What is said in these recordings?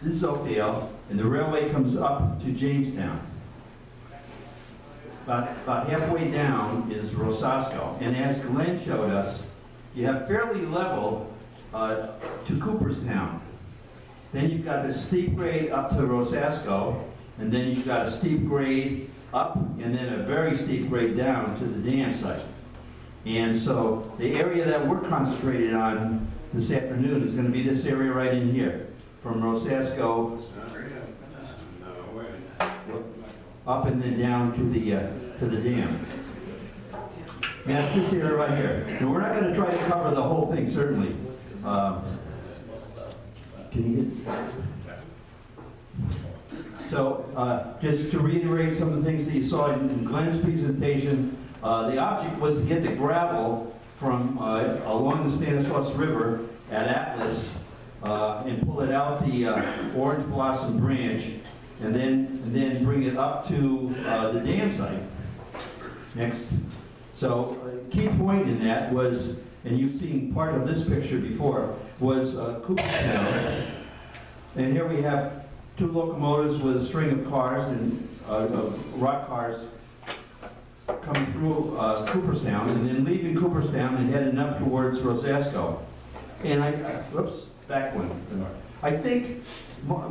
this is Oakdale, and the railway comes up to Jamestown. About halfway down is Rosasco, and as Glenn showed us, you have fairly level to Cooperstown. Then you've got the steep grade up to Rosasco, and then you've got a steep grade up, and then a very steep grade down to the dam site. And so the area that we're concentrated on this afternoon is going to be this area right in here, from Rosasco up and then down to the dam. And that's this area right here. And we're not going to try to cover the whole thing, certainly. Can you get? So just to reiterate some of the things that you saw in Glenn's presentation, the object was to get the gravel from along the Stanislaus River at Atlas and pull it out the Orange Blossom Branch, and then bring it up to the dam site. Next. So key point in that was, and you've seen part of this picture before, was Cooperstown. And here we have two locomotives with a string of cars and rock cars coming through Cooperstown, and then leaving Cooperstown and heading up towards Rosasco. And whoops, back one. I think,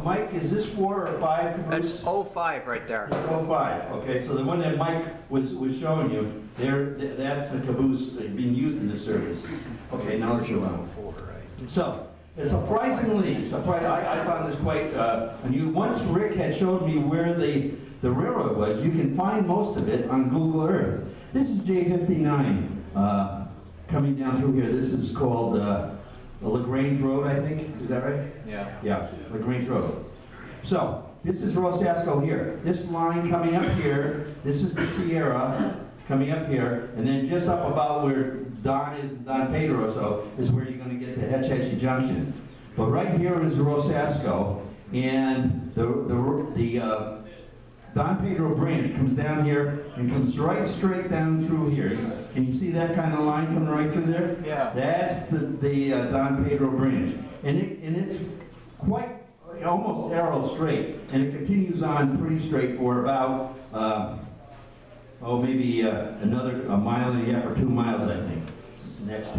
Mike, is this 4 or 5? That's 05 right there. 05. Okay, so the one that Mike was showing you, that's the caboose being used in this service. Okay, now let's move on. 04, right? So, surprisingly, I found this quite unusual. Once Rick had showed me where the railroad was, you can find most of it on Google Earth. This is J59 coming down through here. This is called LaGrange Road, I think. Is that right? Yeah. Yeah, LaGrange Road. So, this is Rosasco here. This line coming up here, this is the Sierra coming up here, and then just up about where Don is, Don Pedroso, is where you're going to get to Hetch Hetchy Junction. But right here is Rosasco, and the Don Pedro branch comes down here and comes right straight down through here. Can you see that kind of line coming right through there? Yeah. That's the Don Pedro branch. And it's quite almost arrow straight, and it continues on pretty straight for about, maybe another 1.5 miles or 2 miles, I think. Next.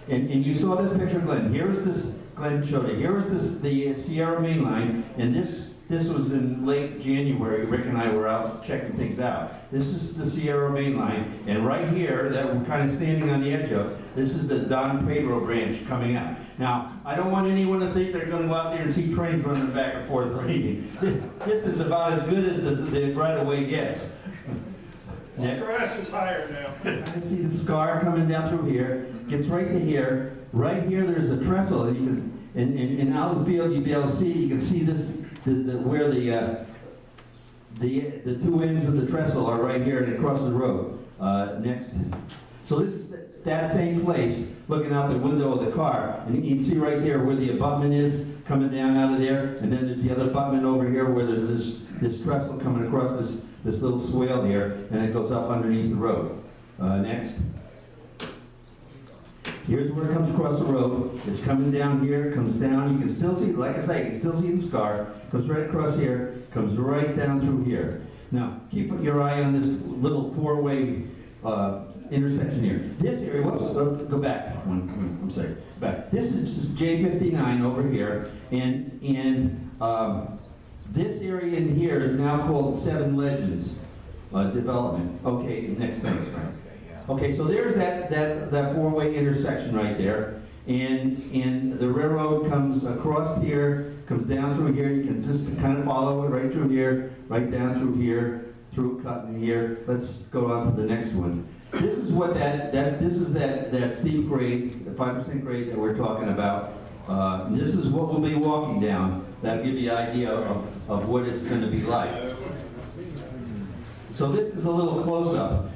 And you saw this picture, Glenn. Here's this, Glenn showed it. Here is the Sierra Main Line, and this was in late January. Rick and I were out checking things out. This is the Sierra Main Line, and right here, that we're kind of standing on the edge of, this is the Don Pedro branch coming out. Now, I don't want anyone to think they're going to go out there and see trains running back and forth or anything. This is about as good as the right-of-way gets. The grass is higher now. I see the scar coming down through here, gets right to here. Right here, there's a trestle, and you can, and out in the field, you'll be able to see. You can see this, where the two ends of the trestle are right here and across the road. Next. So this is that same place, looking out the window of the car, and you can see right here where the abutment is coming down out of there, and then there's the other abutment over here where there's this trestle coming across this little swale here, and it goes up underneath the road. Next. Here's where it comes across the road. It's coming down here, comes down. You can still see, like I say, you can still see the scar. Comes right across here, comes right down through here. Now, keep your eye on this little four-way intersection here. This area, whoops, go back one, I'm sorry, back. This is just J59 over here, and this area in here is now called Seven Legends Development. Okay, next thing. Okay, so there's that four-way intersection right there, and the railroad comes across here, comes down through here. You can just kind of follow it right through here, right down through here, through cutting here. Let's go on to the next one. This is what this is that steep grade, the 5% grade that we're talking about. This is what we'll be walking down. That'll give you an idea of what it's going to be like. So this is a little close-up.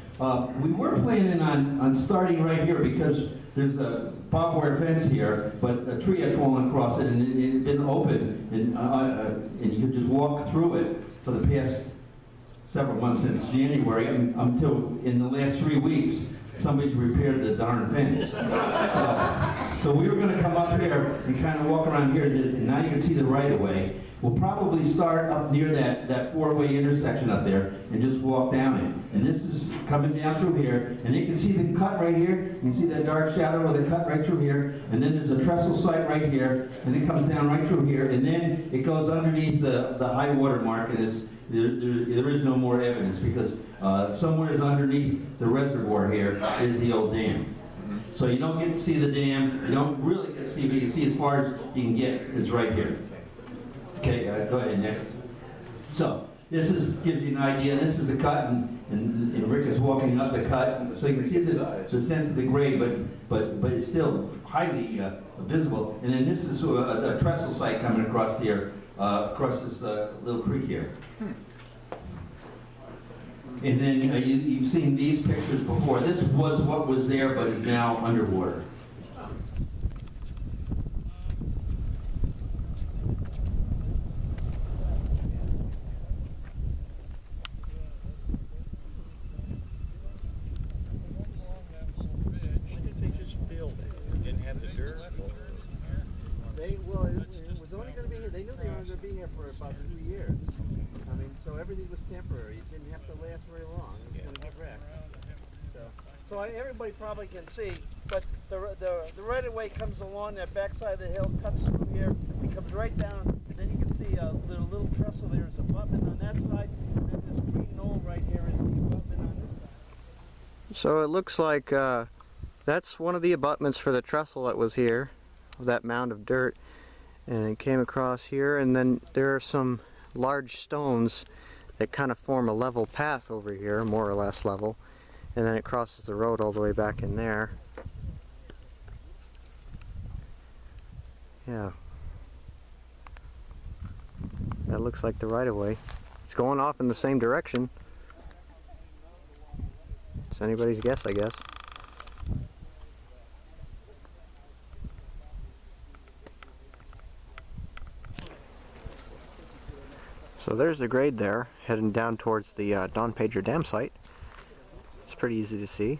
We were planning on starting right here because there's a barbed wire fence here, but a tree had fallen across it and it had been open, and you could just walk through it for the past several months since January until in the last 3 weeks somebody's repaired the darn fence. So we were going to come up here and kind of walk around here, and now you can see the right of way. will probably start up near that four-way intersection up there and just walk down it. And this is coming down through here, and you can see the cut right here. You can see that dark shadow with a cut right through here, and then there's a trestle site right here, and it comes down right through here, and then it goes underneath the high water mark, and there is no more evidence because somewhere is underneath the reservoir here is the old dam. So you don't get to see the dam, you don't really get to see, but you see as far as you can get, it's right here. Okay, go ahead, next. So, gives you an idea, this is the cut, and Rick is walking up the cut, so you can see the sense of the grade, but it's still highly visible. And then this is a trestle site coming across here, across this little creek here. And then you've seen these pictures before. This was what was there, but is now underwater. It was only going to be here. They knew they were going to be here for about 2 years. I mean, so everything was temporary. It didn't have to last very long. It was going to get wrecked. So everybody probably can see, but the right-of-way comes along that backside of the hill, cuts through here, it comes right down, and then you can see a little trestle there is abutment on that side, and then this green knoll right here is the abutment on this side. So it looks like that's one of the abutments for the trestle that was here, that mound of dirt, and it came across here, and then there are some large stones that kind of form a level path over here, more or less level, and then it crosses the road all the way back in there. Yeah. That looks like the right-of-way. It's going off in the same direction. It's anybody's guess, I guess. So there's the grade there, heading down towards the Don Pedro Dam site. It's pretty easy to see.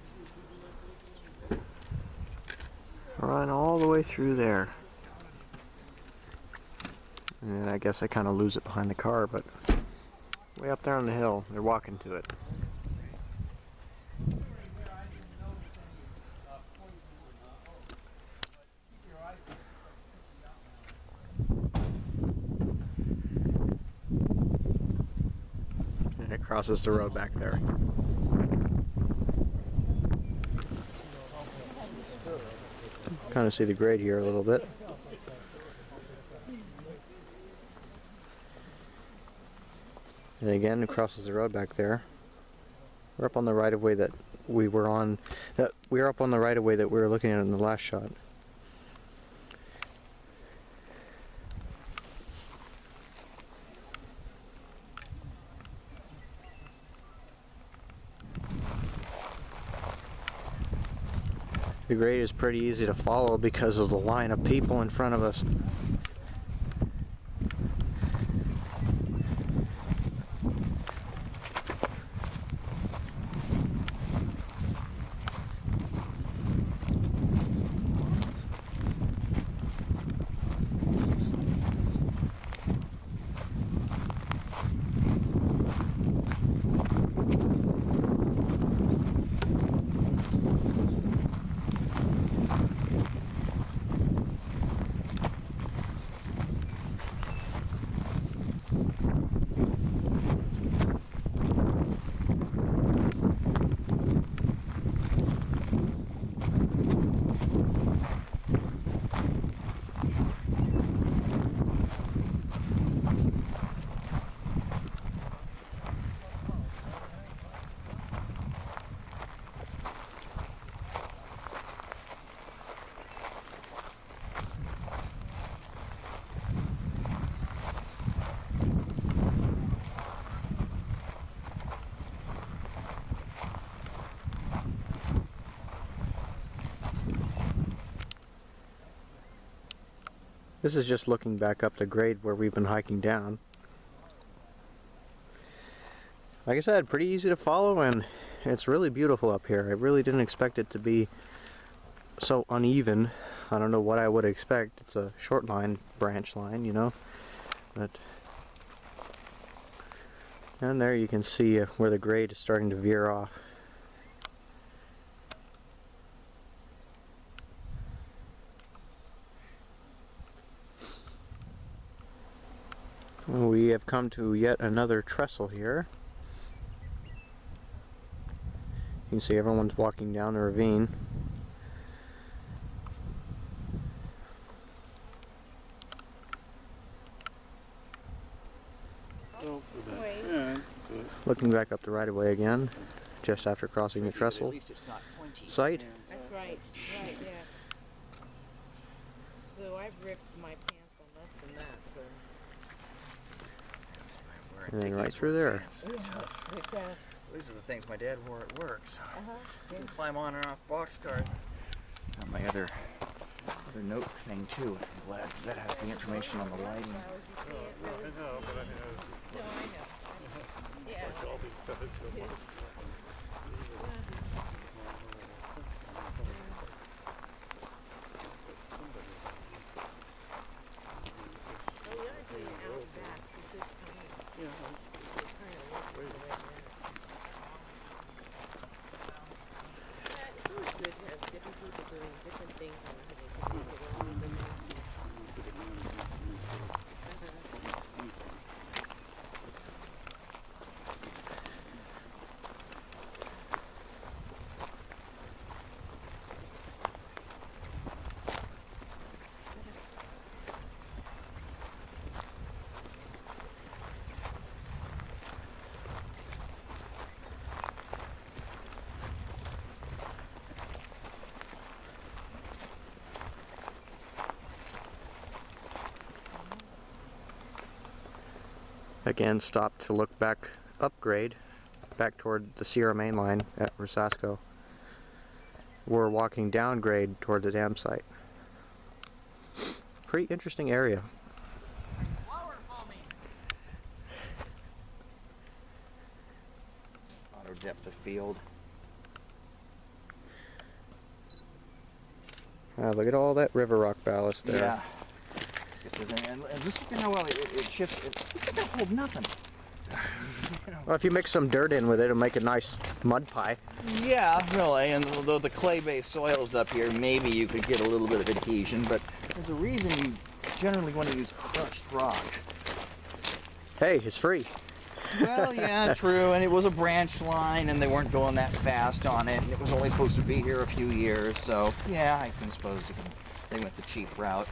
Run all the way through there. And I guess I kind of lose it behind the car, but way up there on the hill, they're walking to it. And it crosses the road back there. Kind of see the grade here a little bit. And again, it crosses the road back there. We're up on the right of way that we were on. We're up on the right of way that we were looking at in the last shot. The grade is pretty easy to follow because of the line of people in front of us. This is just looking back up the grade where we've been hiking down. Like I said, pretty easy to follow, and it's really beautiful up here. I really didn't expect it to be so uneven. I don't know what I would expect. It's a short line, branch line, you know. But and there you can see where the grade is starting to veer off. We have come to yet another trestle here. You can see everyone's walking down the ravine. Looking back up the right-of-way again, just after crossing the trestle site. That's right, right, yeah. So I've ripped my pants on less than that, so. And then right through there. It's, These are the things my dad wore at work, so yeah. you can climb on and off the box cart. And my other note thing too, I'm glad, 'cause that has the information on the lighting. I know, but I mean, No, I know. Yeah. all these guys. Oh, the other thing out back is this kind of, it's kind of looks the way it is. Yeah, it's always good to have different people doing different things on it. They can make it all different. Again, stopped to look back upgrade, back toward the Sierra Main Line at Rosasco. We're walking downgrade toward the dam site. Pretty interesting area. Auto depth of field. Look at all that river rock ballast there. Yeah. And just look at how well it shifts. It's not hold nothing. Well, if you mix some dirt in with it, it'll make a nice mud pie. Yeah, really. And although the clay-based soils up here, maybe you could get a little bit of adhesion, but there's a reason you generally want to use crushed rock. Hey, it's free. Well, yeah, true. And it was a branch line, and they weren't going that fast on it, and it was only supposed to be here a few years. So, yeah, I can suppose they went the cheap route.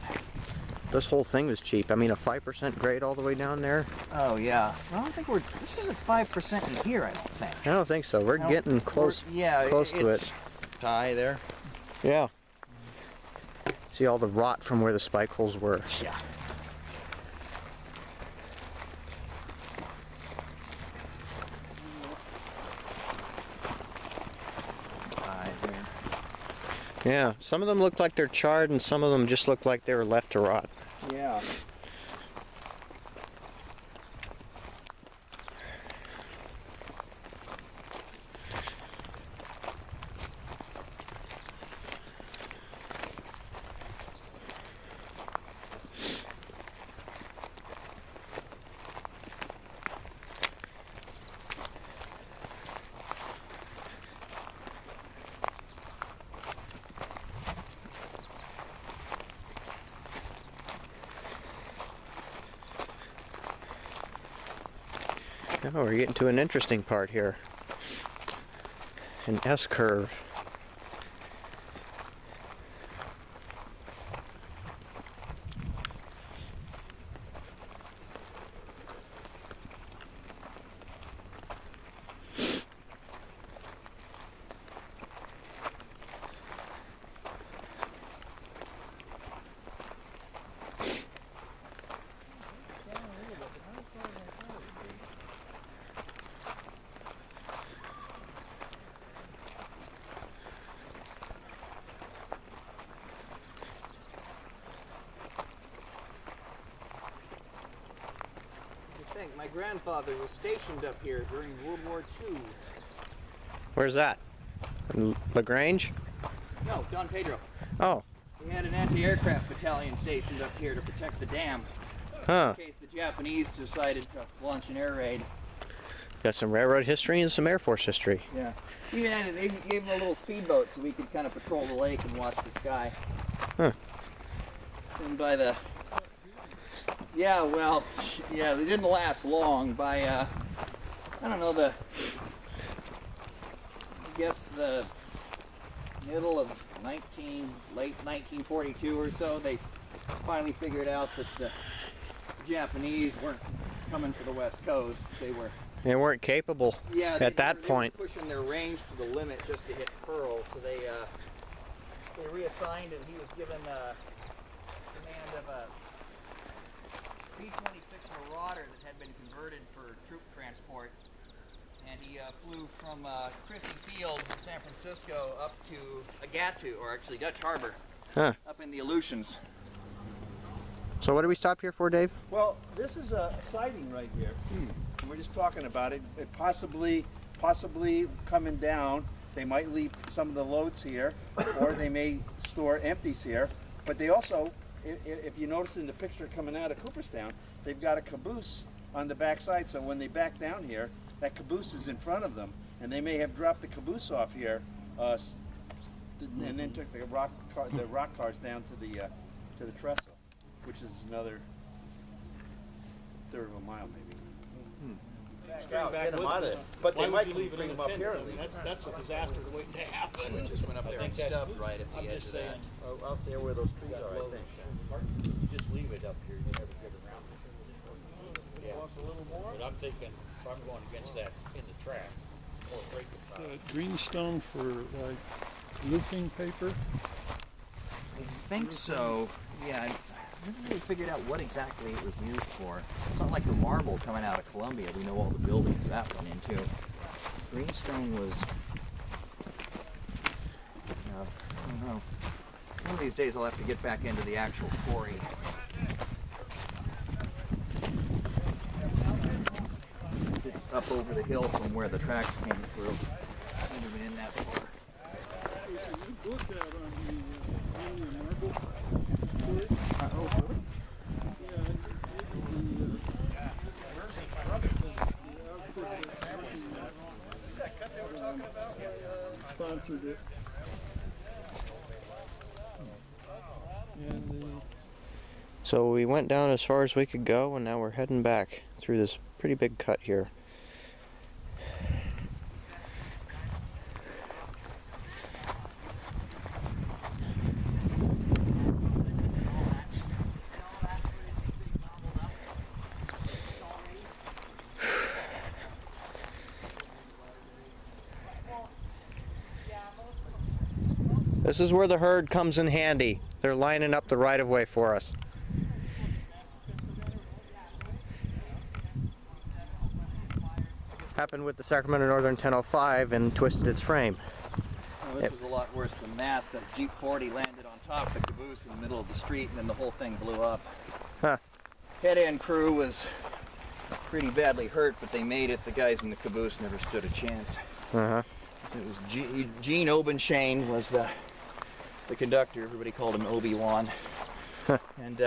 This whole thing was cheap. I mean, a 5% grade all the way down there? Oh, yeah. I don't think this isn't 5% in here, I don't think. I don't think so. We're No, getting close, yeah, close to it's it. Tie there. Yeah. See all the rot from where the spike holes were. Yeah. Tie there. Yeah, some of them look like they're charred and some of them just look like they were left to rot. Yeah. Now we're getting to an interesting part here. An S-curve. My grandfather was stationed up here during World War II. Where's that? LaGrange? No, Don Pedro. Oh, He had an anti-aircraft battalion stationed up here to protect the dam. Huh. in case the Japanese decided to launch an air raid. Got some railroad history and some Air Force history. Yeah. Even added, they gave him a little speedboat so we could kind of patrol the lake and watch the sky. Huh. And by the... Yeah, well, yeah, they didn't last long. By, I don't know, I guess the middle of late 1942 or so, they finally figured out that the Japanese weren't coming for the West Coast. They weren't capable at that point. They were pushing their range to the limit just to hit Pearl, so they reassigned him. He was given command of a B-26 Marauder that had been converted for troop transport, and he flew from Crissy Field, San Francisco, up to Agatu, or actually Dutch Harbor, up in the Aleutians. So what did we stop here for, Dave? Well, this is a siding right here. And we're just talking about it. It possibly coming down. They might leave some of the loads here, or they may store empties here. But they also, if you notice in the picture coming out of Cooperstown, they've got a caboose on the backside. So when they back down here, that caboose is in front of them, and they may have dropped the caboose off here, and then took the rock cars down to the trestle, which is another third of a mile maybe. Get them out of there. But they might leave it bring in them the up tent? here I and mean, leave them. that's a disaster waiting to happen. It just went up there and stubbed right at the edge of that. Out there where those trees are, I think. You just leave it up here, you never get around it. Yeah. But I'm thinking, if I'm going against that in the track, or breaking Greenstone for like roofing paper. I think so. Yeah, I never really figured out what exactly it was used for. It's not like the marble coming out of Columbia. We know all the buildings that went into. Greenstone was... I don't know. One of these days I'll have to get back into the actual quarry. It's up over the hill from where the tracks came through. I've never been in that far. There's a new book out on the marble. Sponsored it. And So we went down as far as we could go, and now we're heading back through this pretty big cut here. This is where the herd comes in handy. They're lining up the right of way for us. Happened with the Sacramento Northern 1005 and twisted its frame. Well, this was a lot worse than that. The Jeep 40 landed on top of the caboose in the middle of the street, and then the whole thing blew up. Huh. Head-end crew was pretty badly hurt, but they made it. The guys in the caboose never stood a chance. Uh-huh. It was Gene Obenshane was the conductor. Everybody called him Obi-Wan. And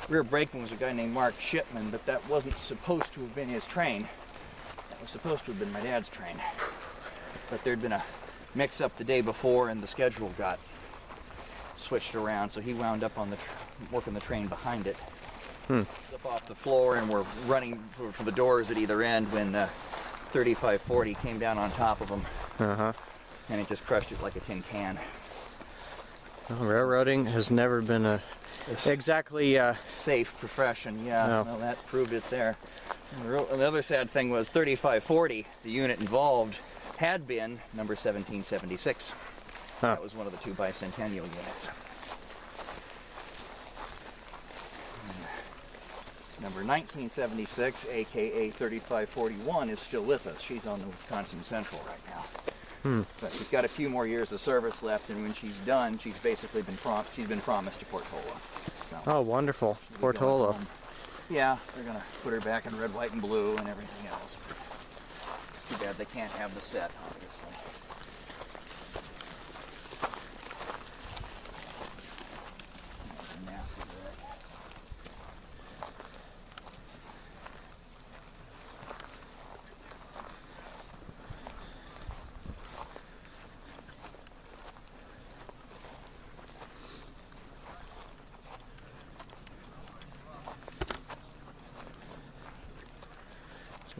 rear brakeman was a guy named Mark Shipman, but that wasn't supposed to have been his train. That was supposed to have been my dad's train. But there'd been a mix-up the day before, and the schedule got switched around, so he wound up on working the train behind it. Up off the floor, and we're running for the doors at either end when 3540 came down on top of him. Uh-huh. And it just crushed it like a tin can. Well, railroading has never been a exactly Safe profession, yeah. No. Well, that proved it there. And the other sad thing was 3540, the unit involved, had been number 1776. That was one of the two bicentennial units. Number 1976, aka 3541, is still with us. She's on the Wisconsin Central right now. But she's got a few more years of service left, and when she's done, she's basically been promised to Portola. So oh, wonderful. she'll be going Portola. home. Yeah, they're gonna put her back in red, white, and blue, and everything else. It's too bad they can't have the set, obviously. Nasty wreck.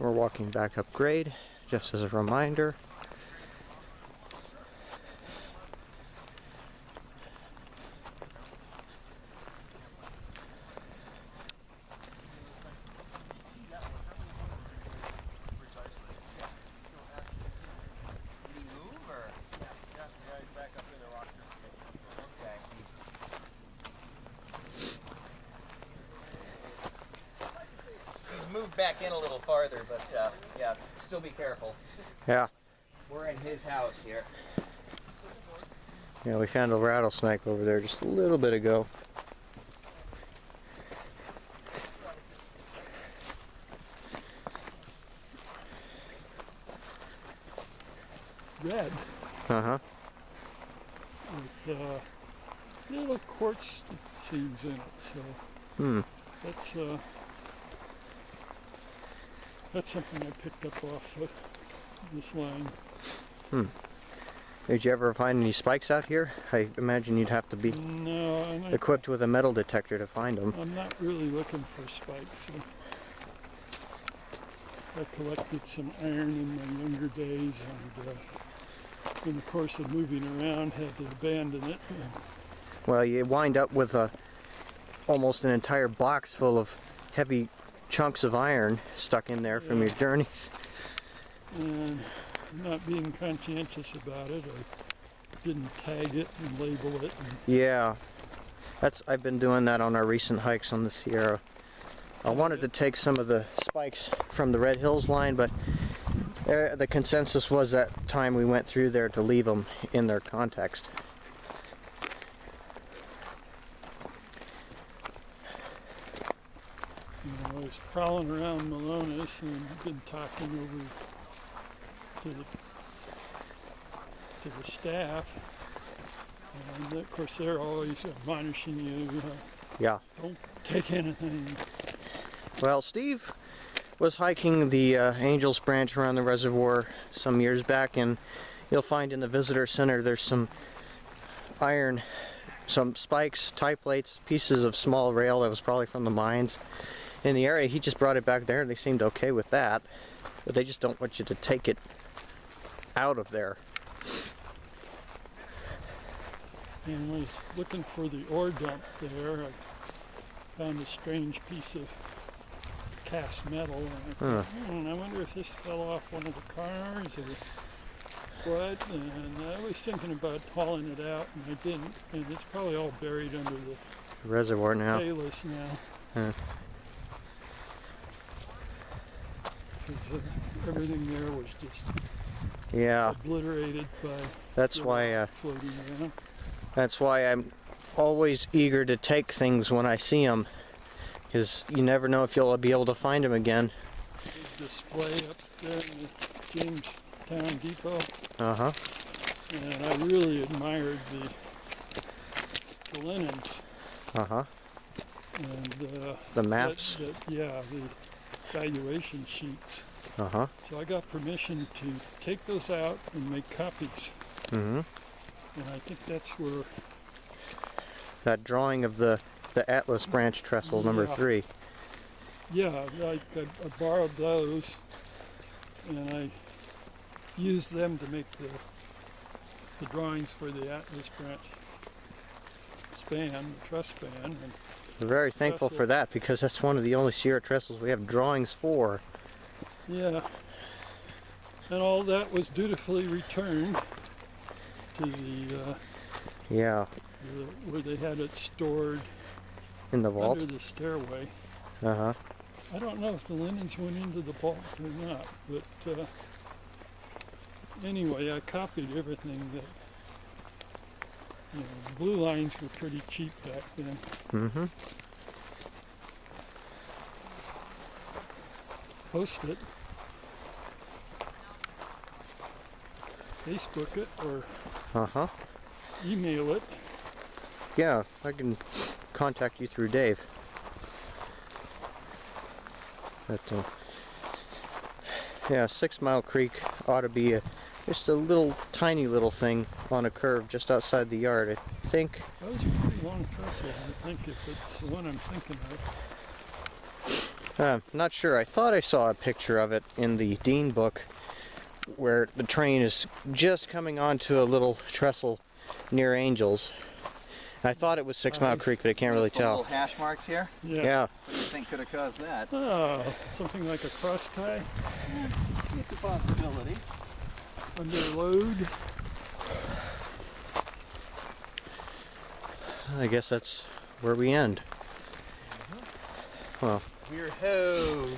We're walking back up grade, just as a reminder. Moved back in a little farther, but yeah, still be careful. Yeah. We're in his house here. Yeah, we found a rattlesnake over there just a little bit ago. Red Uh-huh. with little quartz seeds in it. So Hmm. that's something I picked up off of this line. Did you ever find any spikes out here? I imagine you'd have to be No, equipped with a metal detector to find them. I'm not really looking for spikes. I collected some iron in my younger days, and in the course of moving around, had to abandon it. Well, you wind up with almost an entire box full of heavy chunks of iron stuck in there from your journeys. And not being conscientious about it, I didn't tag it and label it. And Yeah, I've been doing that on our recent hikes on the Sierra. I wanted to take some of the spikes from the Red Hills line, but the consensus was that time we went through there to leave them in their context. I was prowling around Malonis and been talking over to the staff, and of course they're always admonishing you, Yeah. don't take anything. Well, Steve was hiking the Angels Branch around the reservoir some years back, and you'll find in the visitor center there's some iron, some spikes, tie plates, pieces of small rail that was probably from the mines in the area. He just brought it back there and they seemed okay with that, but they just don't want you to take it out of there. And I was looking for the ore dump there. I found a strange piece of cast metal, and I thought, I wonder if this fell off one of the cars or what. And I was thinking about hauling it out, and I didn't. And it's probably all buried under the Reservoir now. Payless now. Yeah. Because everything there was just Yeah, obliterated by that's the why rock floating around. that's why I'm always eager to take things when I see them, because you never know if you'll be able to find them again. Big display up there in the Jamestown Depot, Uh-huh. and I really admired the linens Uh-huh. and The maps. yeah, the valuation sheets. Uh-huh. So I got permission to take those out and make copies, Mm-hmm. and I think that's where That drawing of the Atlas branch trestle number Yeah. 3. yeah, I borrowed those, and I used them to make the drawings for the Atlas branch span, the truss span, and We're very thankful for that, because that's one of the only Sierra trestles we have drawings for. yeah, and all that was dutifully returned to Yeah, where they had it stored in the vault. under the stairway. Uh-huh. I don't know if the linens went into the vault or not, but anyway, I copied everything that, the blue lines were pretty cheap back then. Mm-hmm. Post it, Facebook it, or Uh-huh. email it. Yeah, I can contact you through Dave. But, yeah, 6 Mile Creek ought to be just a little, tiny little thing on a curve just outside the yard, I think. That was a pretty long trestle, I think, if it's the one I'm thinking of. Not sure. I thought I saw a picture of it in the Dean book where the train is just coming onto a little trestle near Angels. I thought it was 6 Mile Creek, but I can't really The little tell. hash marks here. Yeah. What do you think could have caused that? Oh, something like a cross tie It's a possibility. under load. I guess that's where we end. Well, We're home.